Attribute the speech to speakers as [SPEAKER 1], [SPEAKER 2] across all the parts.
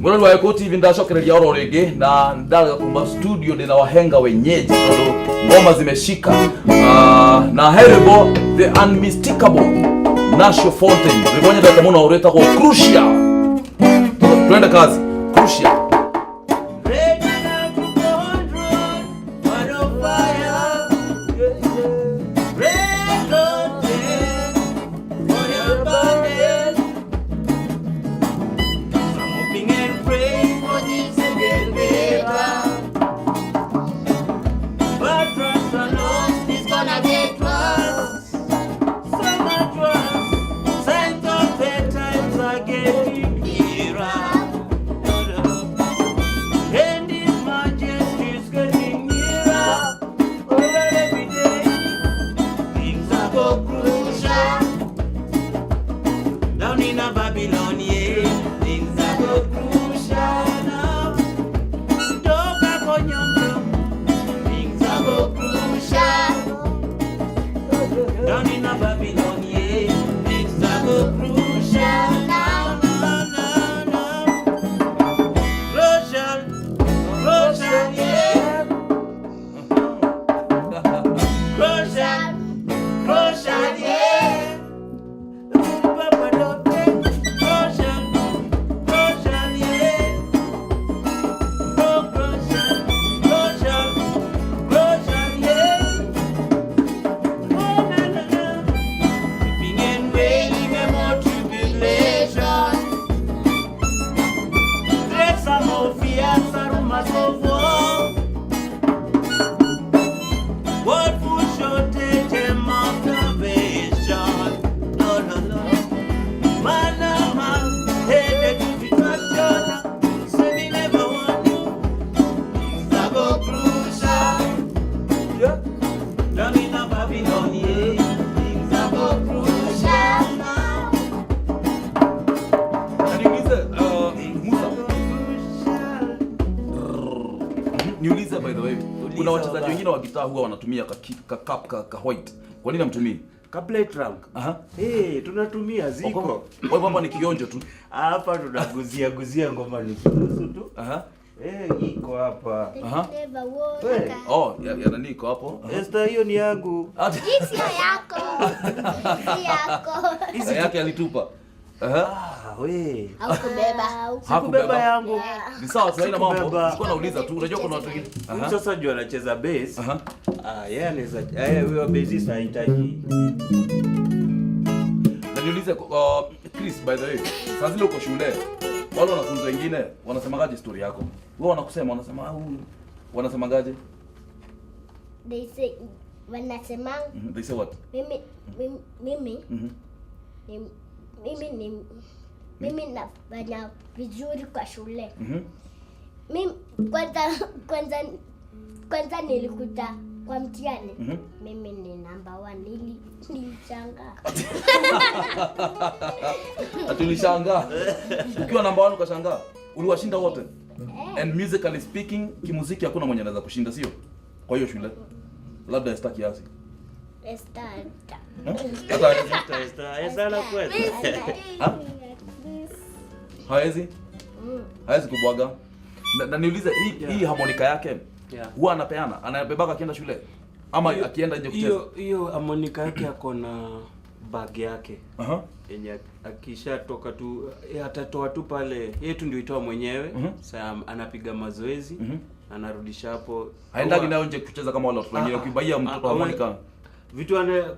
[SPEAKER 1] Mbona wa Eko TV ndashokereria oro rege na ndaga kuma studio ndina wahenga wenyeji ndo ngoma zimeshika. Na Herebo the unmistakable Nasho Fountain. Ribonye data muna ureta kwa Crucial. Twende kazi. Crucial. Niulize by the way, kuna wachezaji wengine wa gitaa huwa wanatumia ka white. Kwa nini hamtumii?
[SPEAKER 2] Ka play trunk. Tunatumia ziko.
[SPEAKER 1] Kwa hivyo ni kionjo tu.
[SPEAKER 2] Hapa tunaguzia ngoma ni nusu tu. Iko hapa.
[SPEAKER 1] Ya nani iko hapo?
[SPEAKER 2] Esther, hiyo ni yangu.
[SPEAKER 3] Hii sio yako. Si yako.
[SPEAKER 1] Hizi yake alitupa.
[SPEAKER 2] Hakubeba yangu.
[SPEAKER 1] Ni sawa, tunaina mambo. Sikuwa nauliza tu, unajua kuna watu wengine.
[SPEAKER 2] Sasa jua anacheza bass. Yeye anaweza huyo bassist anahitaji.
[SPEAKER 1] Na niulize Chris, by the way, sasa zile uko shule, wale wanafunzi wengine wanasemagaje story yako? Wao wanasema wanasemagaje?
[SPEAKER 3] They say
[SPEAKER 1] They say what?
[SPEAKER 3] Mimi nafanya vizuri kwa shule. Mimi kwanza nilikuta kwa mtihani. Mimi ni number 1 nilishangaa.
[SPEAKER 1] Atulishangaa. Ukiwa number 1 ukashangaa. Uliwashinda wote. And musically speaking, kimuziki hakuna mwenye anaweza kushinda, sio? Kwa hiyo shule. Labda Esther kiasi.
[SPEAKER 3] Esther
[SPEAKER 2] la kweli.
[SPEAKER 1] Hawezi kubwaga. Na niulize hii harmonica yake huwa anapeana, anabebaka akienda shule ama akienda nje kucheza?
[SPEAKER 2] Hiyo harmonica yake yako na bag yake. Yenye akishatoka tu atatoa tu pale. Yeye tu ndio itoa mwenyewe. Sasa anapiga mazoezi, anarudisha hapo.
[SPEAKER 1] Haendagi nayo nje kucheza kama wale watu wengine. Ukibaia mtoto harmonica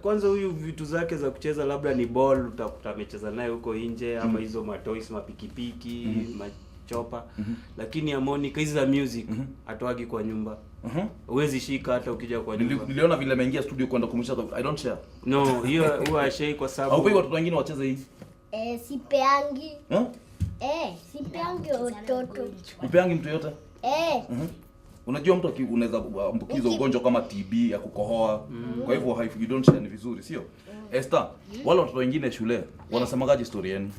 [SPEAKER 2] kwanza huyu vitu zake za kucheza labda ni ball, utakuta amecheza naye huko nje ama hizo matoys, mapikipiki, machopa. Lakini harmonica hizi za music atoagi kwa nyumba. Huwezi shika hata ukija kwa nyumba.
[SPEAKER 1] Niliona vile ameingia studio kwenda kumsha. I don't share.
[SPEAKER 2] No, hiyo huwa share kwa sababu
[SPEAKER 1] au watu wengine wacheze hii.
[SPEAKER 3] Sipeangi. Sipeangi watoto.
[SPEAKER 1] Upeangi mtu yote? Unajua mtu unaweza ambukizwa ugonjwa kama TB ya kukohoa. Kwa hivyo you don't share, ni vizuri, sio? Esther, wale watoto wengine shule wanasemagaje story yenu?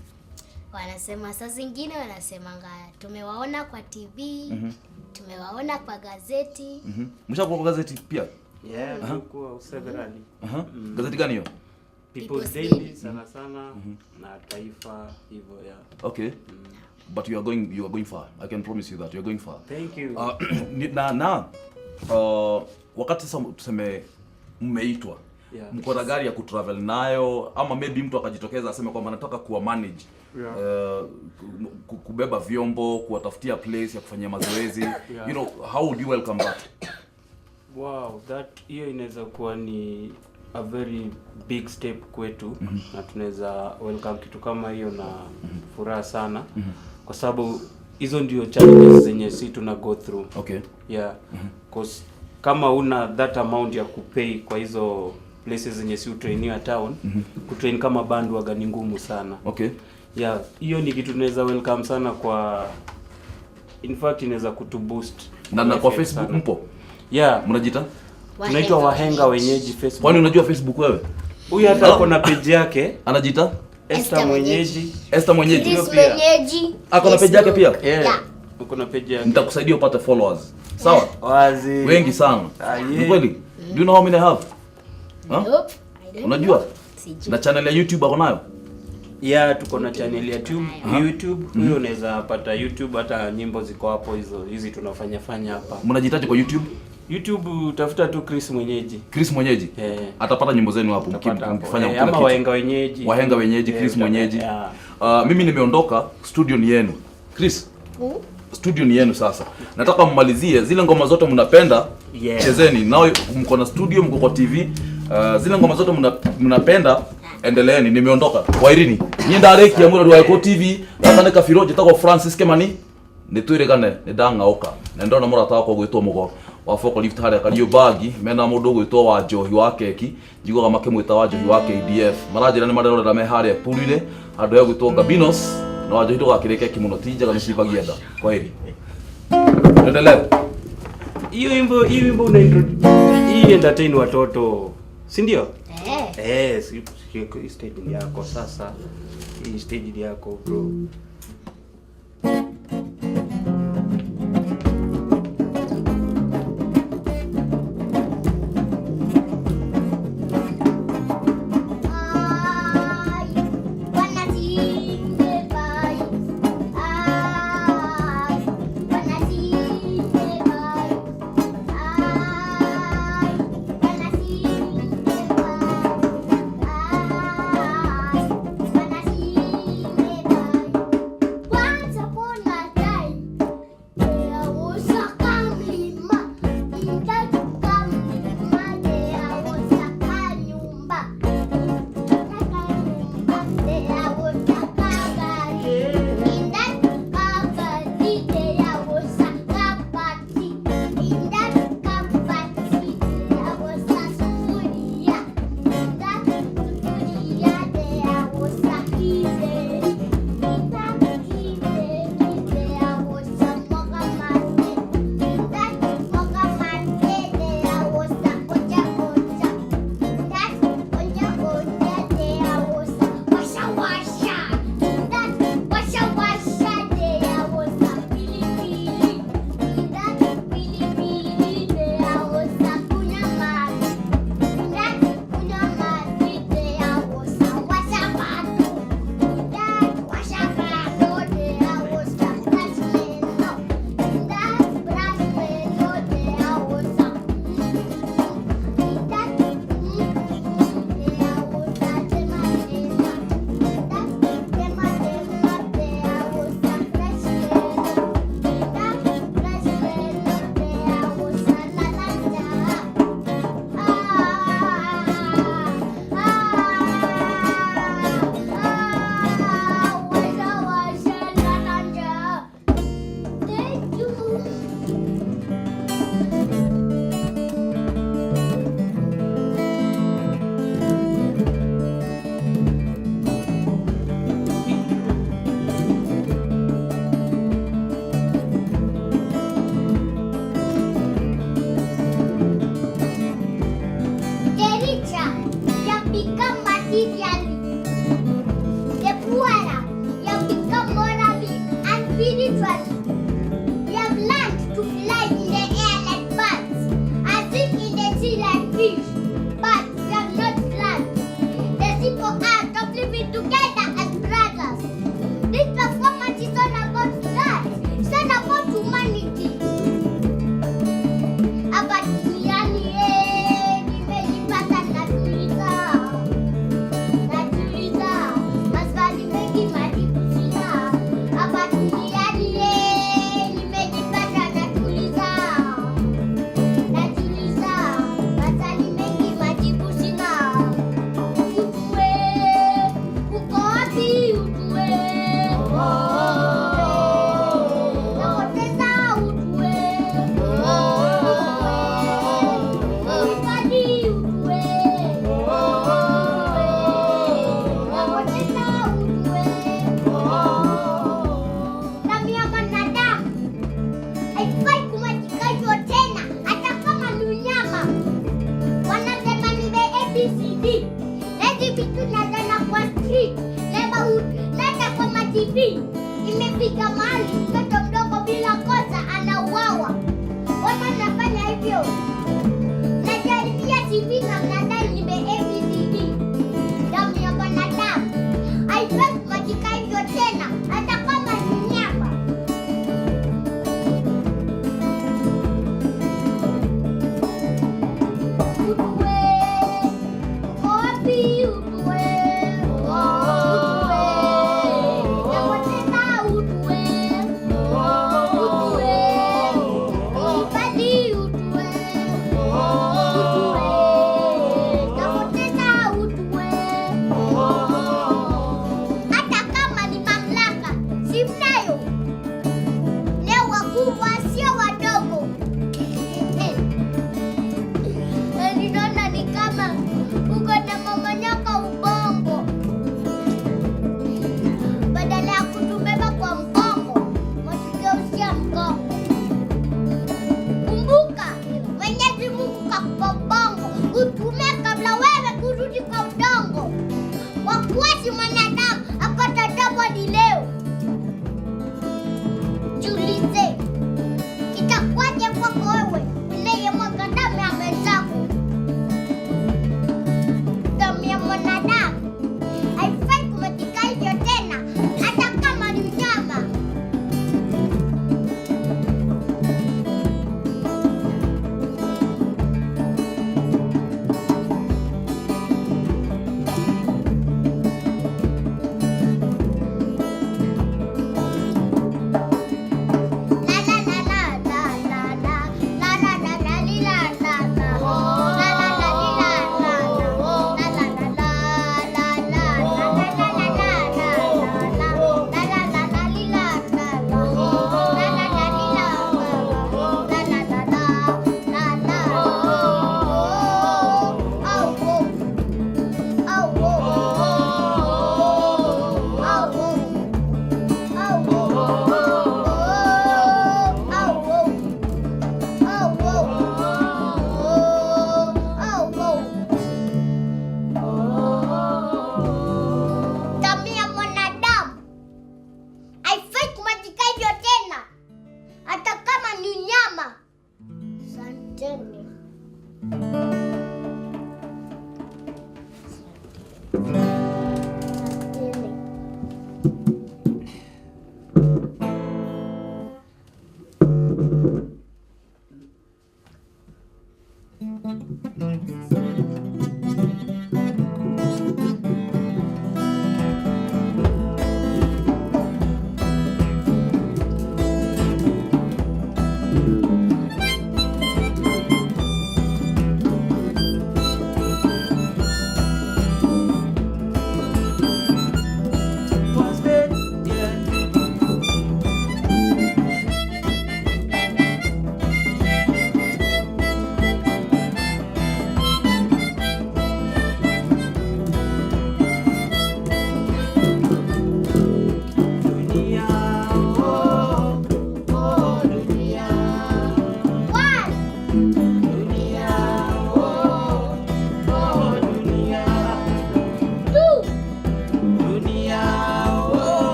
[SPEAKER 3] Wanasema saa zingine wanasemanga tumewaona kwa TV, tumewaona kwa gazeti.
[SPEAKER 1] Mshakuwa kwa gazeti pia?
[SPEAKER 2] Kwa severally.
[SPEAKER 1] Gazeti gani hiyo?
[SPEAKER 2] People's Daily sana na Taifa hivyo ya.
[SPEAKER 1] Okay. but you are going far. I can promise you that you are going far.
[SPEAKER 2] Thank you.
[SPEAKER 1] Wakati sasa tuseme mmeitwa,
[SPEAKER 2] Yeah.
[SPEAKER 1] mko na gari ya kutravel nayo, ama maybe mtu akajitokeza aseme kwamba nataka kuwa manage, kubeba vyombo, kuwatafutia place ya kufanyia mazoezi, you know, how would you welcome that?
[SPEAKER 2] Wow, hiyo inaweza kuwa ni a very big step kwetu, na tunaweza welcome kitu kama hiyo na furaha sana, kwa sababu hizo ndio challenges zenye si tuna go through.
[SPEAKER 1] Okay.
[SPEAKER 2] Yeah. Cause kama una that amount ya kupay kwa hizo places zenye si utrainiwa town, kutrain kama band waga ni ngumu sana.
[SPEAKER 1] Okay.
[SPEAKER 2] Yeah, hiyo ni kitu tunaweza welcome sana, kwa in fact inaweza kutuboost.
[SPEAKER 1] Na kwa Facebook sana. Mpo?
[SPEAKER 2] Yeah.
[SPEAKER 1] Mnajiita?
[SPEAKER 2] Tunaitwa Wahenga Wenyeji Facebook.
[SPEAKER 1] Kwani unajua Facebook wewe?
[SPEAKER 2] Huyu hata ako na page yake.
[SPEAKER 1] Anajiita?
[SPEAKER 3] Esther Mwenyeji.
[SPEAKER 1] Esther Mwenyeji.
[SPEAKER 3] Chris Mwenyeji.
[SPEAKER 1] Ako na page yake pia?
[SPEAKER 2] Yeah. Uko na page yake.
[SPEAKER 1] Nitakusaidia upate followers. Sawa?
[SPEAKER 2] Wazi.
[SPEAKER 1] Wengi sana. Ni kweli? Do you know how many I have? Huh?
[SPEAKER 3] Nope.
[SPEAKER 1] Unajua? Na channel ya YouTube ako nayo?
[SPEAKER 2] Yeah, tuko na channel ya YouTube. Huyo unaweza pata YouTube, hata nyimbo ziko hapo hizi tunafanya hapa.
[SPEAKER 1] Mnajitaje kwa YouTube?
[SPEAKER 2] YouTube tafuta tu Chris Mwenyeji.
[SPEAKER 1] Chris Mwenyeji. Atapata nyimbo zenu hapo mkifanya kila
[SPEAKER 2] kitu. Wahenga Wenyeji.
[SPEAKER 1] Wahenga Wenyeji, Chris Mwenyeji. Mimi nimeondoka, studio ni yenu. Chris. Studio ni yenu sasa. Nataka mmalizie zile ngoma zote mnapenda, chezeni. Nao mko na studio, mko kwa TV. Zile ngoma zote mnapenda, endeleeni. Nimeondoka. Wairini. Nyenda reki ya mwira wa TV, nataka kafiroje tako Francis Kemani. Nitwiregane ndangaoka. Na ndona murata kwa gwitwo mugo. Wa Foko Lift hare kariyo bagi mena mundu gwitwo wa Njohi wa Keki, njigoga makimwita wa Njohi wa KDF. Marajira ni marerora me hare purire andu ya gwitwo Gabinos na wa Njohi ndugakire keki muno tinjaga nicibagia nda. Kwa heri. Endelee.
[SPEAKER 2] Hiyo wimbo una hii entertain watoto, si ndio? Stage yako sasa. Hii stage yako bro.
[SPEAKER 3] vitu nazana kwa street, neighborhood, nenda kwa ma-TV. Imefika mahali mtoto mdogo bila kosa anauawa. Mbona nafanya hivyo? Najaribia TV na mnadai nime-ABCD. Damu ya mwanadamu haifai kumwagika hivyo tena, hata kama ni nyama.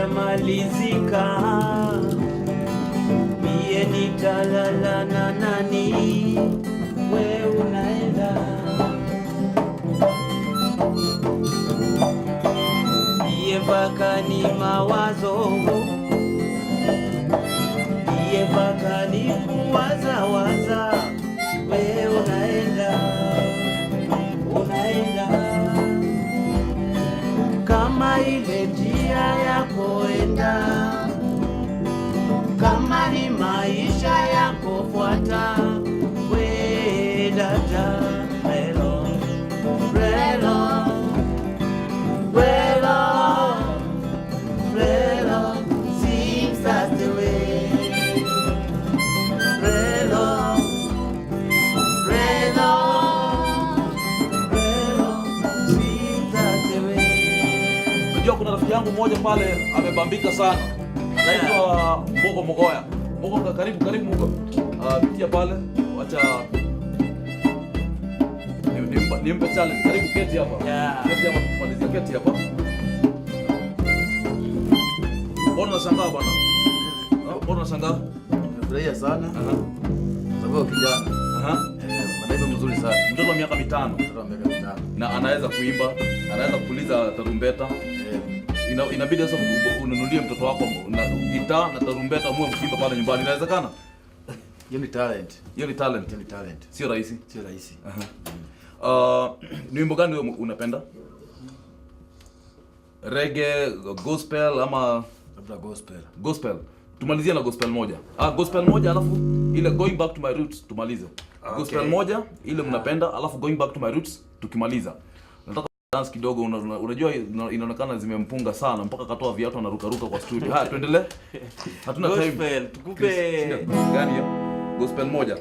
[SPEAKER 2] ikishamalizika mie nitalala na nani? We unaenda mie mpaka ni mawazo, mie mpaka ni kuwazawaza. We unaenda kama ile njia ya kuenda, kama ni maisha ya kufuata. We dada, relo, relo, relo, relo, seems that's the way. Relo, relo, relo, seems that's the way.
[SPEAKER 1] Unajua kuna rafiki yangu mmoja pale amebambika sana. Anaitwa Mbogo Mogoya. Mbogo, karibu Mbogo. Pitia pale. Acha nimpe challenge. Karibu keti hapa. Keti hapa tumalizie keti hapa. Mbona unashangaa bwana? Mbona unashangaa?
[SPEAKER 4] Nafurahia sana. Sababu kijana. Madaiba mzuri sana.
[SPEAKER 1] Mtoto wa miaka 5.
[SPEAKER 4] Mtoto wa miaka 5.
[SPEAKER 1] Na anaweza kuimba, anaweza kupuliza tarumbeta. Inabidi sasa ununulie mtoto wako na gitaa na tarumbeta muwe mkimba pale nyumbani. Inawezekana?
[SPEAKER 4] Hiyo ni talent.
[SPEAKER 1] Hiyo ni talent.
[SPEAKER 4] Hiyo ni talent.
[SPEAKER 1] Sio rahisi.
[SPEAKER 4] Sio rahisi.
[SPEAKER 1] Ni wimbo gani wewe unapenda? Reggae, gospel ama
[SPEAKER 4] labda gospel?
[SPEAKER 1] Gospel. Tumalizie na gospel moja. Gospel moja alafu ile going back to my roots tumalize. Okay. Gospel moja ile mnapenda alafu going back to my roots tukimaliza. Nataka dance kidogo, unajua inaonekana zimempunga sana mpaka katoa viatu na ruka kwa studio. Haya tuendelee. Hatuna time.
[SPEAKER 2] Gospel tukupe
[SPEAKER 1] gani hiyo? Gospel moja.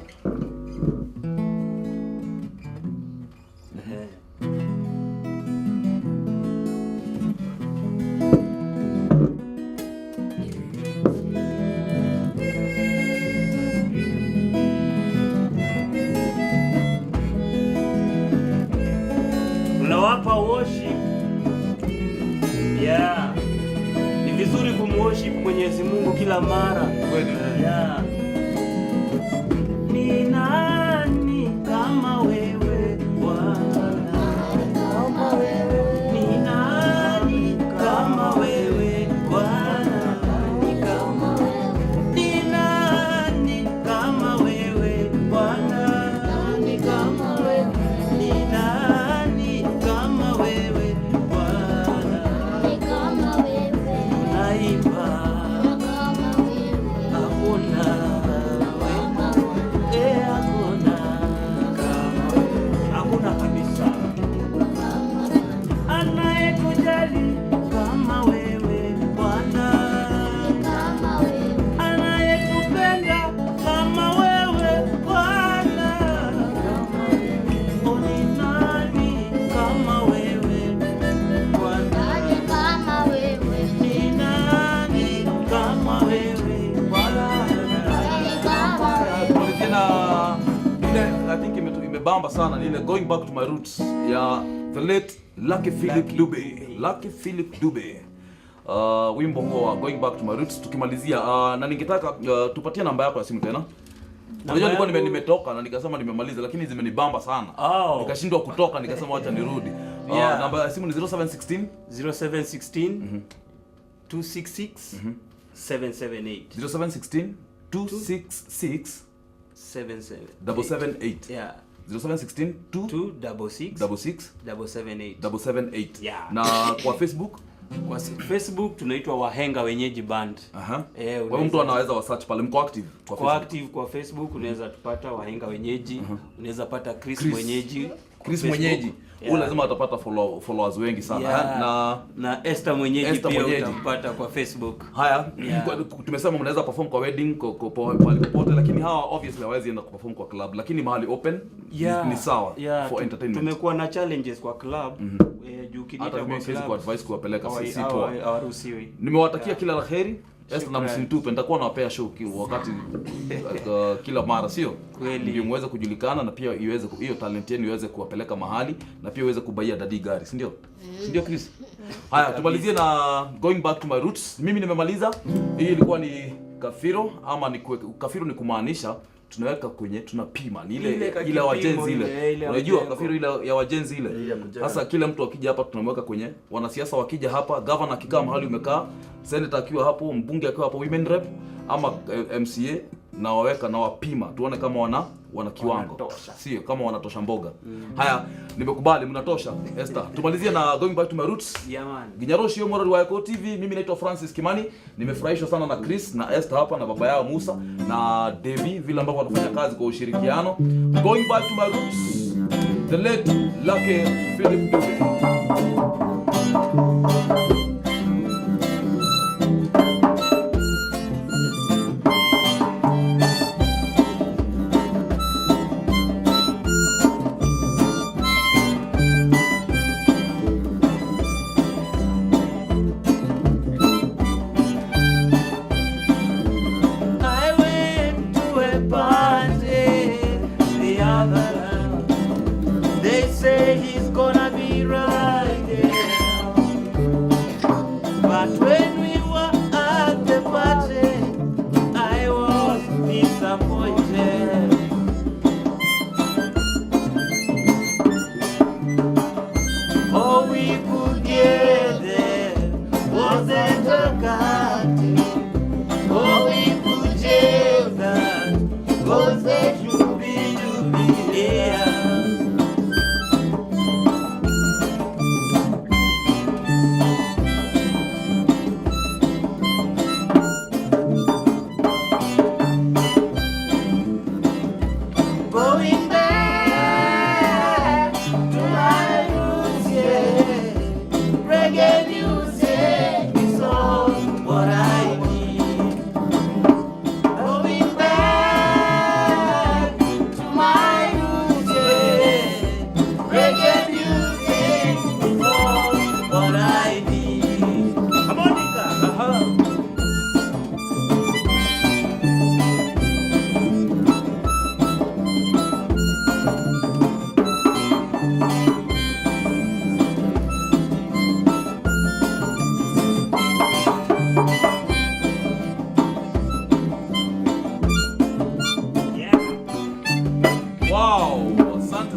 [SPEAKER 2] unawapa worship. Ni vizuri kumworship Mwenyezi Mungu kila mara. Ni nani kama wewe Bwana? Ni nani kama wewe Bwana? Ni nani kama wewe Bwana? Ni kama wewe. Ni nani kama wewe Bwana? Ni kama wewe. Naimba hakuna kabisa anayetujali kama wewe Bwana, anayetupenda kama wewe Bwana. Ni nani kama wewe Bwana? Ni nani kama wewe Bwana?
[SPEAKER 1] I think imebamba sana ile going back to my roots ya the late Lucky Philip Dube. Lucky Philip Dube. Wimbo wa going back to my roots tukimalizia. Na ningetaka tupatie namba yako ya simu tena. Unajua nilikuwa nimetoka na nikasema nimemaliza lakini zimenibamba sana. Nikashindwa kutoka nikasema acha nirudi. Namba ya simu ni 0716
[SPEAKER 2] 266 778.
[SPEAKER 1] 0716 266 778. 0716 266 778. Na kwa Facebook?
[SPEAKER 2] Kwa Facebook tunaitwa Wahenga Wenyeji Band.
[SPEAKER 1] Kwa mtu anaweza wa search pale, mko active kwa Facebook.
[SPEAKER 2] Active kwa Facebook unaweza tupata Wahenga Wenyeji. Unaweza pata Chris Mwenyeji.
[SPEAKER 1] Chris Mwenyeji. Huyu lazima atapata followers wengi sana.
[SPEAKER 2] Na Esther Mwenyeji pia utampata kwa Facebook.
[SPEAKER 1] Haya, tumesema mnaweza perform kwa wedding pale popote, lakini hawa obviously hawezi enda kuperform kwa club, lakini mahali open ni sawa for entertainment.
[SPEAKER 2] Tumekuwa na challenges kwa club. Juu kinita kwa club.
[SPEAKER 1] Hata kwa advice kuwapeleka sisi
[SPEAKER 2] poa. Hawaruhusiwi.
[SPEAKER 1] Nimewatakia kila laheri. Esther na msinitupe, nitakuwa nawapea show wakati kila mara, sio?
[SPEAKER 2] Kweli.
[SPEAKER 1] Ndio muweze kujulikana na pia iweze hiyo talent yenu iweze kuwapeleka mahali na pia iweze kubaia dadi gari, si ndio? Si ndio Chris? Haya, tumalizie na going back to my roots. Mimi nimemaliza. Hii ilikuwa ni kafiro ama ni kafiro ni kumaanisha tunaweka kwenye tunapima ni ile wajenzi ile. Unajua kafiro ile ya wajenzi ile. Sasa kila mtu akija hapa tunamweka kwenye wanasiasa wakija hapa, governor akikaa mahali umekaa, senator akiwa hapo, mbunge akiwa hapo, women rep ama MCA na waweka na wapima tuone kama wana kiwango. Sio kama wanatosha mboga. Haya, nimekubali mnatosha. Esther, tumalizie na going back to my roots. Ginyaroshi yo Morari wa Eko TV. Mimi naitwa Francis Kimani. Nimefurahishwa sana na Chris na Esther hapa na baba yao Musa na Devi vile ambavyo wanafanya kazi kwa ushirikiano. Going back to my roots. The late Lucky Philip Dube.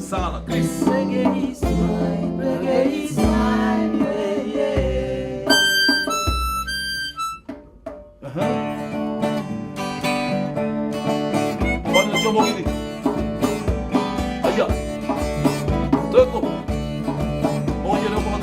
[SPEAKER 1] Sana Chris. Reggae is mine, reggae is mine, yeah, yeah. Bwana chombo hivi. Aya. Toko. Moja leo kwa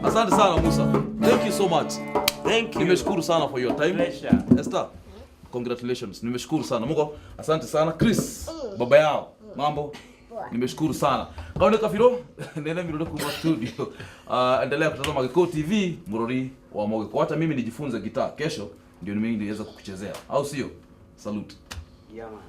[SPEAKER 1] Asante sana Musa. Thank you so much.
[SPEAKER 2] Thank you.
[SPEAKER 1] Nimeshukuru sana for your time.
[SPEAKER 2] Pleasure.
[SPEAKER 1] Esther, congratulations. Nimeshukuru sana. Mungu, asante sana. Chris, baba yao. Mambo. Nimeshukuru sana. Kama ni kafiro, nenda mirudi kwa studio. Endelea kutazama Eko TV, Morari wa Mogeko. Hata mimi nijifunze gitaa kesho ndio mimi niweza kukuchezea. Au sio? Salute.
[SPEAKER 2] Yeah man.